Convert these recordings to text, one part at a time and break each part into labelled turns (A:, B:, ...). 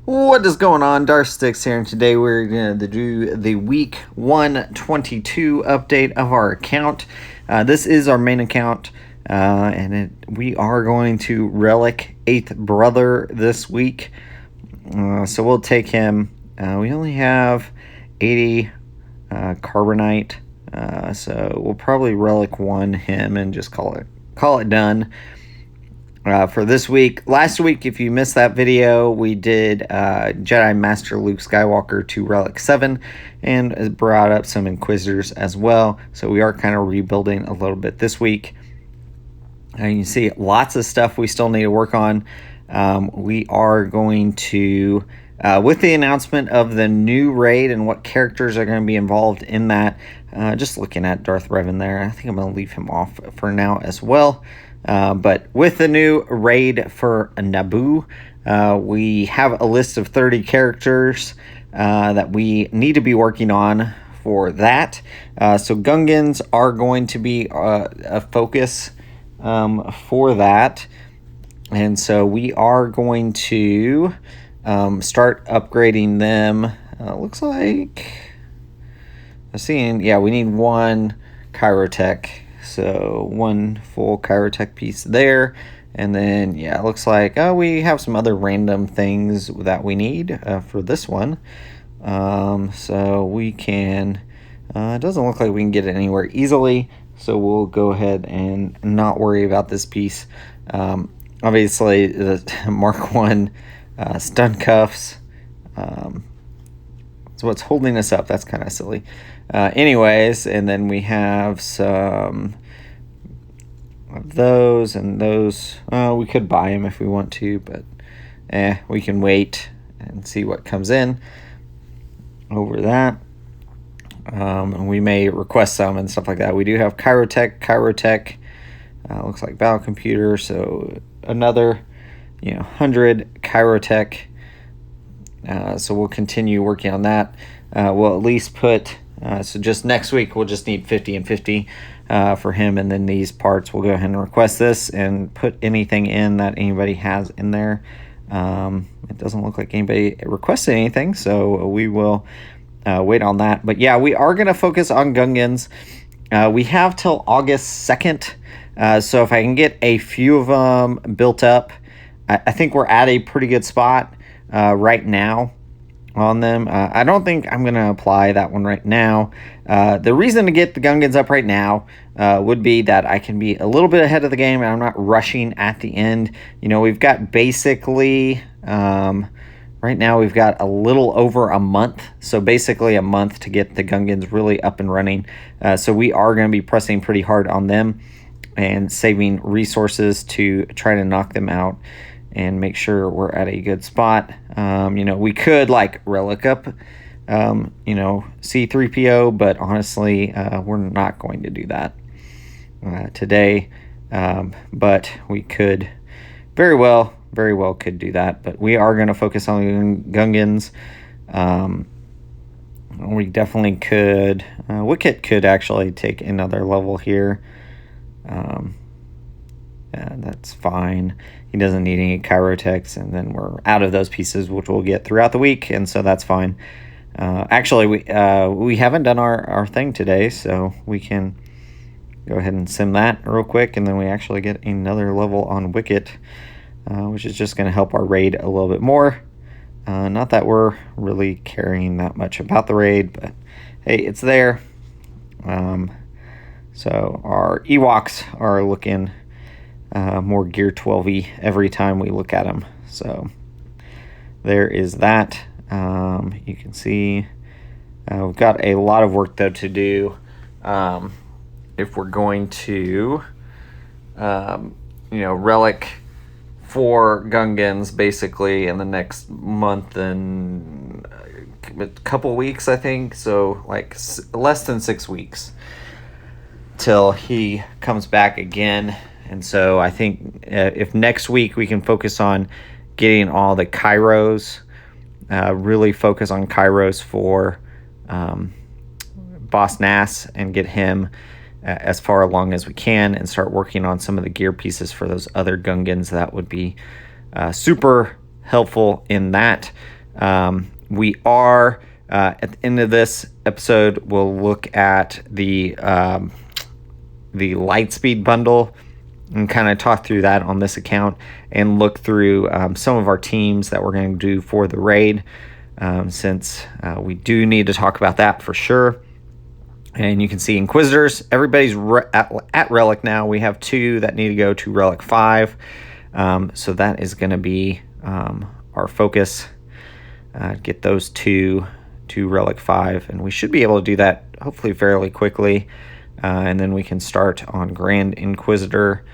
A: What is going on? Darth Stix here, and today we're going to do the week 122 update of our account. This is our main account, and we are going to relic 8th brother this week. So we'll take him. We only have 80 carbonite, so we'll probably relic him and just call it done. For this week. Last week, if you missed that video, we did Jedi Master Luke Skywalker to Relic 7 and brought up some Inquisitors as well. So we are kind of rebuilding a little bit this week. And you see lots of stuff we still need to work on. We are going to, with the announcement of the new raid and what characters are going to be involved in that, just looking at Darth Revan there, I think I'm going to leave him off for now as well. But with the new raid for Naboo, we have a list of 30 characters that we need to be working on for that. So Gungans are going to be a focus for that. And so we are going to start upgrading them. Looks like I'm seeing, yeah, we need one Chirotech. So one full Chirotech piece there. And then, yeah, it looks like we have some other random things that we need for this one. So we can, it doesn't look like we can get it anywhere easily. So we'll go ahead and not worry about this piece. Obviously, the Mark 1 stun cuffs. That's what's holding us up. That's kind of silly. Anyways, and then we have some of those and those. We could buy them if we want to, but we can wait and see what comes in over that. And we may request some and stuff like that. We do have Chirotech. Looks like battle computer, so another 100 Chirotech. So we'll continue working on that. We'll at least put, so just next week we'll just need 50 and 50 for him, and then these parts we'll go ahead and request this and put anything in that anybody has in there. It doesn't look like anybody requested anything, so we will wait on that. But yeah, we are going to focus on Gungans. We have till August 2nd, so if I can get a few of them built up, I think we're at a pretty good spot right now on them. I don't think I'm going to apply that one right now. The reason to get the Gungans up right now would be that I can be a little bit ahead of the game and I'm not rushing at the end. We've got basically, right now we've got a little over a month. So basically a month to get the Gungans really up and running. So we are going to be pressing pretty hard on them and saving resources to try to knock them out and make sure we're at a good spot. We could like relic up, C-3PO, but honestly, we're not going to do that today. But we could very well could do that. But we are going to focus on Gungans. We definitely could. Wicket could actually take another level here. That's fine. He doesn't need any Chirotechs, and then we're out of those pieces, which we'll get throughout the week, and so that's fine. Actually, we haven't done our thing today, so we can go ahead and sim that real quick, and then we actually get another level on Wicket, which is just going to help our raid a little bit more. Not that we're really caring that much about the raid, but hey, it's there. So our Ewoks are looking more Gear 12-y every time we look at them. So there is that. You can see we've got a lot of work though to do if we're going to relic 4 Gungans basically in the next month and a couple weeks, I think. So like less than 6 weeks till he comes back again. And so I think if next week we can focus on getting all the Kairos, really focus on Kairos for Boss Nass and get him as far along as we can and start working on some of the gear pieces for those other Gungans, that would be super helpful in that. We are, at the end of this episode, we'll look at the Lightspeed Bundle and kind of talk through that on this account and look through some of our teams that we're going to do for the raid, since we do need to talk about that for sure. And you can see Inquisitors. Everybody's at Relic now. We have 2 that need to go to Relic 5. So that is going to be our focus. Get those 2 to Relic 5. And we should be able to do that hopefully fairly quickly. And then we can start on Grand Inquisitor.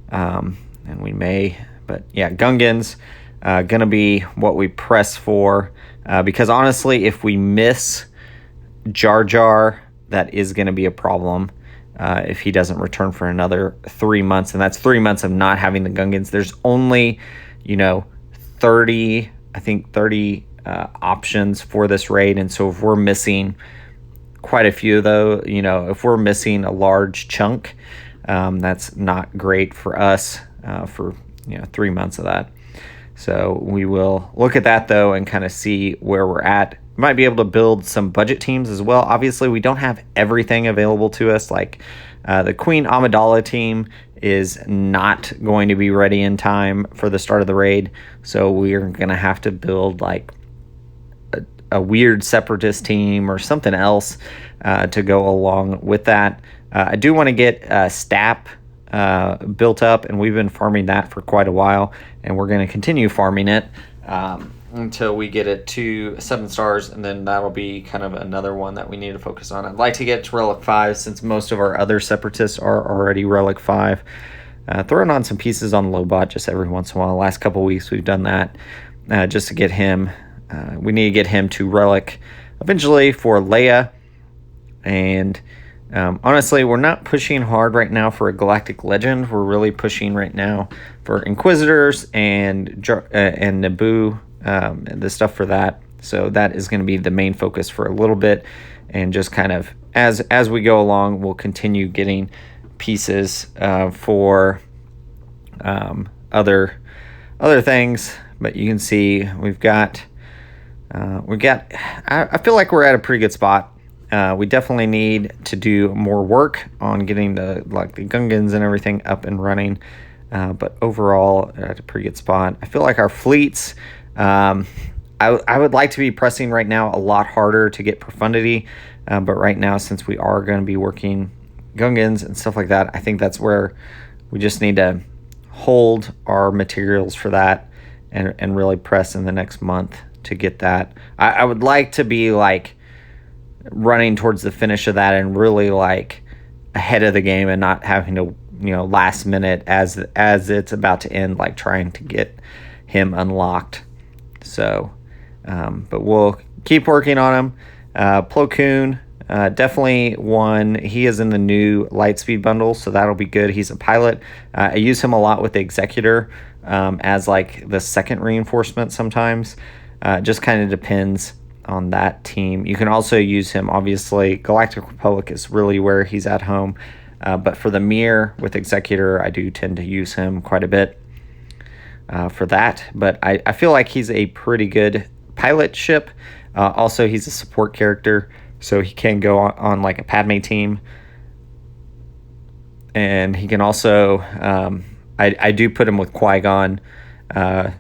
A: And we may, but yeah, Gungans going to be what we press for. Because honestly, if we miss Jar Jar, that is going to be a problem if he doesn't return for another 3 months. And that's 3 months of not having the Gungans. There's only, 30 options for this raid. And so if we're missing quite a few, though, if we're missing a large chunk, that's not great for us for 3 months of that. So we will look at that, though, and kind of see where we're at. We might be able to build some budget teams as well. Obviously, we don't have everything available to us. Like the Queen Amidala team is not going to be ready in time for the start of the raid. So we're going to have to build like a weird separatist team or something else to go along with that. I do want to get Stap built up, and we've been farming that for quite a while, and we're going to continue farming it until we get it to 7 stars, and then that'll be kind of another one that we need to focus on. I'd like to get to Relic 5 since most of our other separatists are already Relic 5. Throwing on some pieces on Lobot just every once in a while. Last couple weeks we've done that just to get him. We need to get him to Relic eventually for Leia. And honestly, we're not pushing hard right now for a Galactic Legend. We're really pushing right now for Inquisitors and Naboo, and the stuff for that. So that is going to be the main focus for a little bit. And just kind of as we go along, we'll continue getting pieces for other things. But you can see we've got. I feel like we're at a pretty good spot. We definitely need to do more work on getting the Gungans and everything up and running. But overall, at a pretty good spot. I feel like our fleets. I would like to be pressing right now a lot harder to get profundity. But right now, since we are going to be working Gungans and stuff like that, I think that's where we just need to hold our materials for that and really press in the next month to get that. I would like to be like running towards the finish of that and really like ahead of the game and not having to last minute as it's about to end, like trying to get him unlocked. So but we'll keep working on him. Plo Koon, definitely one. He is in the new Lightspeed Bundle, so that'll be good. He's a pilot. I use him a lot with the Executor as like the second reinforcement sometimes. Just kind of depends on that team. You can also use him, obviously. Galactic Republic is really where he's at home. But for the Mir with Executor, I do tend to use him quite a bit for that. But I feel like he's a pretty good pilot ship. Also, he's a support character, so he can go on like a Padme team. And he can also, I do put him with Qui-Gon,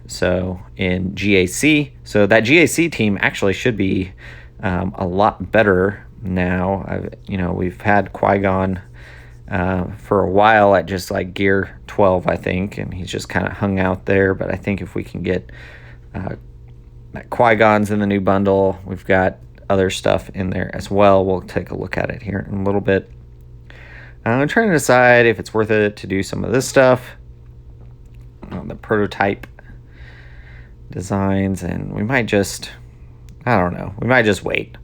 A: so in GAC. So that GAC team actually should be a lot better now. We've had Qui-Gon for a while at just like gear 12, I think, and he's just kind of hung out there. But I think if we can get Qui-Gon's in the new bundle, we've got other stuff in there as well. We'll take a look at it here in a little bit. I'm trying to decide if it's worth it to do some of this stuff on the prototype designs, and we might just, I don't know, we might just wait.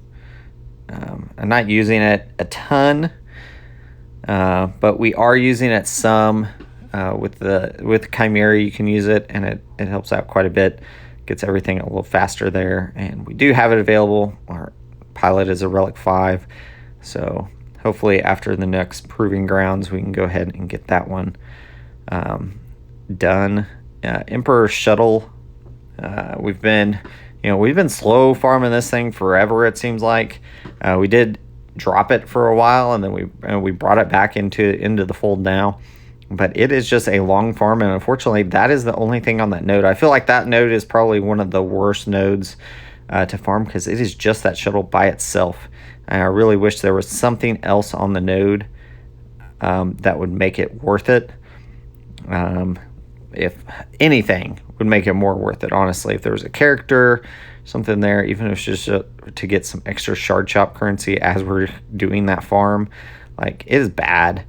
A: I'm not using it a ton, but we are using it some. With Chimera, you can use it, and it helps out quite a bit. Gets everything a little faster there, and we do have it available. Our pilot is a Relic 5, so hopefully after the next Proving Grounds, we can go ahead and get that one done. Emperor Shuttle, we've been we've been slow farming this thing forever, it seems like. We did drop it for a while, and then we brought it back into the fold now. But it is just a long farm, and unfortunately, that is the only thing on that node. I feel like that node is probably one of the worst nodes to farm because it is just that shuttle by itself. And I really wish there was something else on the node that would make it worth it. If anything would make it more worth it, honestly. If there was a character, something there, even if it's just to get some extra shard shop currency as we're doing that farm, like, it is bad.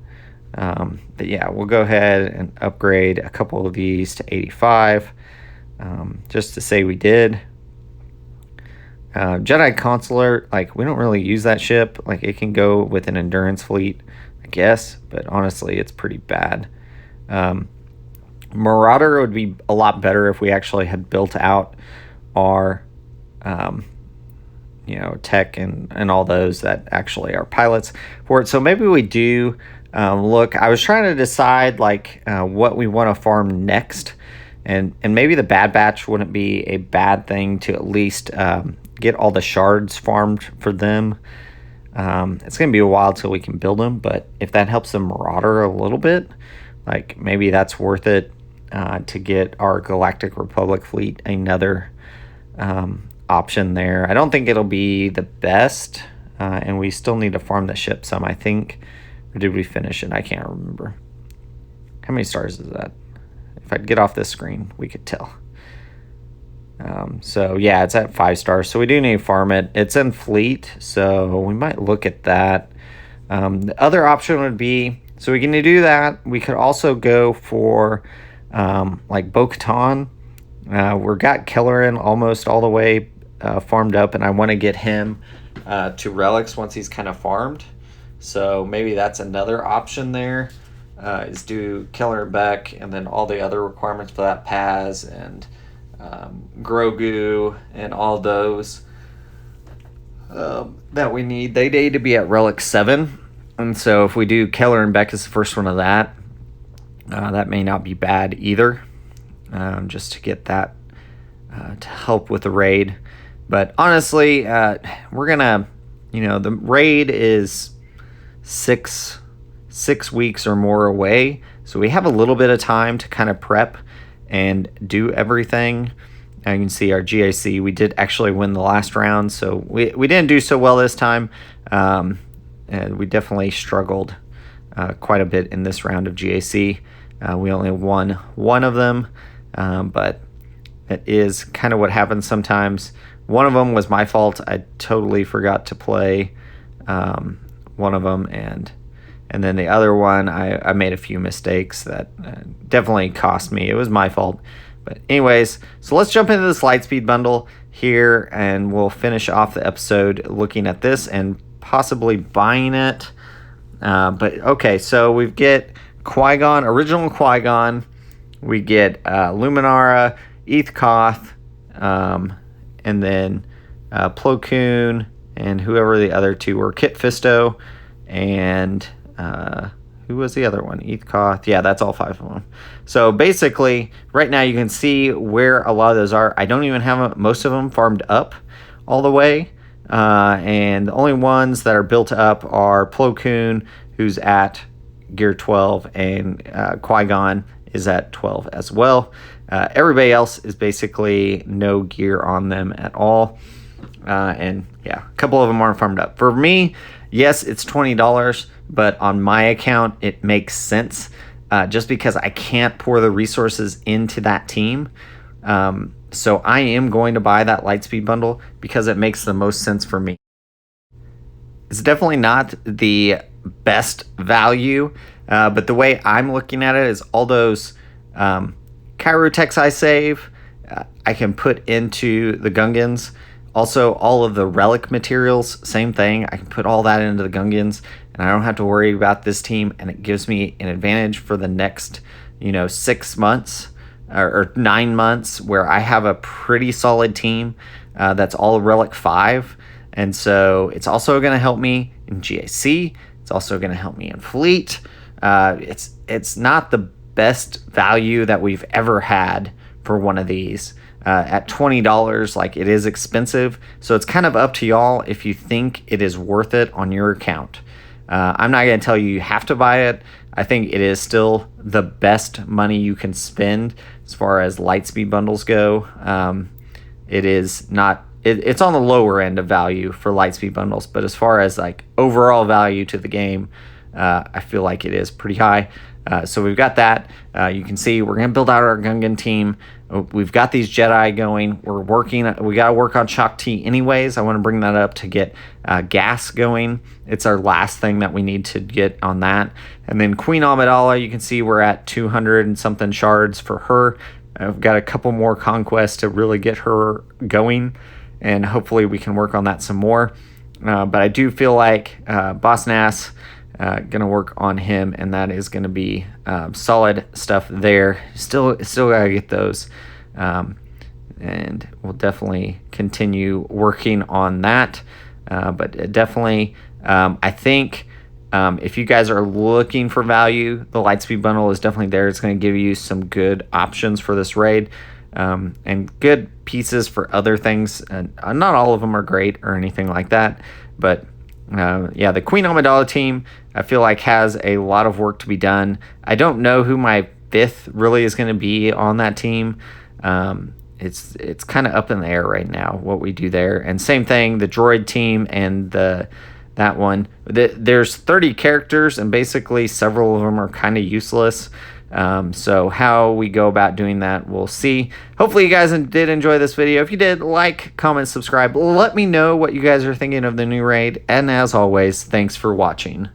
A: But yeah, we'll go ahead and upgrade a couple of these to 85, just to say we did. Jedi Consular, like, we don't really use that ship. Like, it can go with an endurance fleet, I guess, but honestly, it's pretty bad. Marauder would be a lot better if we actually had built out our, tech and all those that actually are pilots for it. So maybe we do. Look, I was trying to decide what we want to farm next, and maybe the Bad Batch wouldn't be a bad thing to at least get all the shards farmed for them. It's going to be a while till we can build them, but if that helps the Marauder a little bit, like, maybe that's worth it to get our Galactic Republic fleet another option there. I don't think it'll be the best, and we still need to farm the ship some, I think. Or did we finish it? I can't remember. How many stars is that? If I'd get off this screen, we could tell. So yeah, it's at 5 stars. So we do need to farm it. It's in fleet, so we might look at that. The other option would be, so we can do that. We could also go for Bo-Katan. We've got Kelleran almost all the way farmed up, and I want to get him to relics once he's kind of farmed. So maybe that's another option there, is do Keller and Beck, and then all the other requirements for that Paz and Grogu and all those that we need. They need to be at relic 7. And so if we do Keller and Beck as the first one of that, that may not be bad either, just to get that to help with the raid. But honestly, we're going to, the raid is 6 weeks or more away, so we have a little bit of time to kind of prep and do everything. Now you can see our GAC, we did actually win the last round, so we didn't do so well this time, and we definitely struggled quite a bit in this round of GAC. We only won one of them, but it is kind of what happens sometimes. One of them was my fault. I totally forgot to play one of them, and then the other one, I made a few mistakes that definitely cost me. It was my fault. But anyways, so let's jump into this Lightspeed Bundle here, and we'll finish off the episode looking at this and possibly buying it. But okay, so we get Qui-Gon, original Qui-Gon. We get Luminara, Eth Koth, and then Plo Koon, and whoever the other two were, Kit Fisto, and who was the other one? Eth Koth. Yeah, that's all 5 of them. So basically, right now you can see where a lot of those are. I don't even have most of them farmed up all the way. And the only ones that are built up are Plo Koon, who's at gear 12, and Qui-Gon is at 12 as well. Everybody else is basically no gear on them at all. And yeah, a couple of them aren't farmed up. For me, yes, it's $20, but on my account, it makes sense just because I can't pour the resources into that team. So I am going to buy that Lightspeed Bundle because it makes the most sense for me. It's definitely not the best value, but the way I'm looking at it is all those Chirotechs I save, I can put into the Gungans. Also, all of the relic materials, same thing. I can put all that into the Gungans, and I don't have to worry about this team, and it gives me an advantage for the next, 6 months or 9 months where I have a pretty solid team that's all relic 5. And so it's also going to help me in GAC. It's also going to help me in fleet. It's not the best value that we've ever had for one of these. at $20. Like, it is expensive, so it's kind of up to y'all if you think it is worth it on your account. I'm not going to tell you you have to buy it. I think it is still the best money you can spend as far as Lightspeed bundles go. It is not, it's on the lower end of value for Lightspeed bundles, but as far as like overall value to the game, I feel like it is pretty high. So we've got that. You can see we're going to build out our Gungan team. We've got these Jedi going. We got to work on Shaak Ti anyways. I want to bring that up to get gas going. It's our last thing that we need to get on that. And then Queen Amidala, you can see we're at 200 and something shards for her. I've got a couple more conquests to really get her going, and hopefully we can work on that some more. But I do feel like Boss Nass, gonna work on him, and that is gonna be solid stuff there. Still gotta get those, and we'll definitely continue working on that. But definitely, I think if you guys are looking for value, the Lightspeed bundle is definitely there. It's going to give you some good options for this raid, and good pieces for other things. And not all of them are great or anything like that, but yeah, the Queen Amidala team, I feel like, has a lot of work to be done. I don't know who my 5th really is going to be on that team. It's kind of up in the air right now what we do there. And same thing, the droid team and that one. There's 30 characters, and basically several of them are kind of useless. So how we go about doing that, we'll see. Hopefully you guys did enjoy this video. If you did, like, comment, subscribe. Let me know what you guys are thinking of the new raid. And as always, thanks for watching.